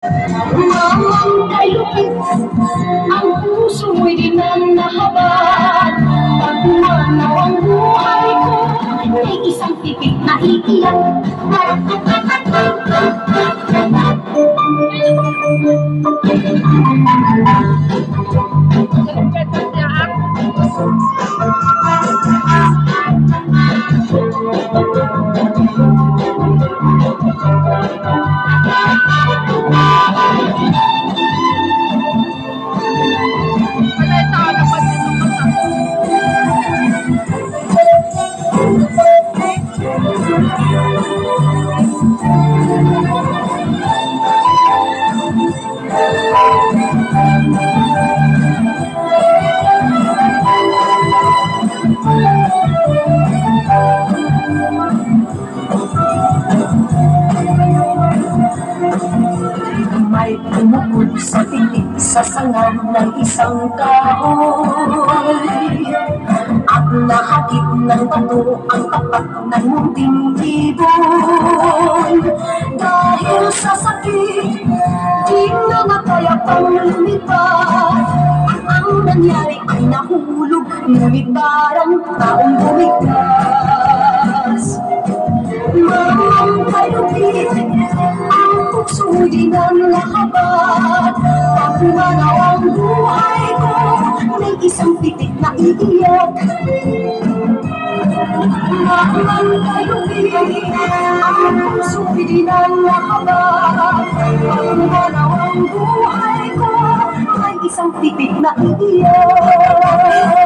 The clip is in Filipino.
Mamang kalupit, ang puso mo'y di na nahabag. Pag umanaw ang buhay ko, may isang titik na iiyak. May bumukod sa titik sa sanga ng isang kahoy, at nahagip ng bato ang tapat ng munting ibon. Dahil sa sakit, di na makaya pang lumipad. Ang nangyari ay nahulog, ngunit parang taong bumigkas. Mamang kalupit, ang puso di na nakabat. Pag umanaw ang buhay ko, may isang titik na iiyak. Mamang kalupit, ang puso di na nakabat. Pag umanaw ang buhay ko, may isang titik na iiyak.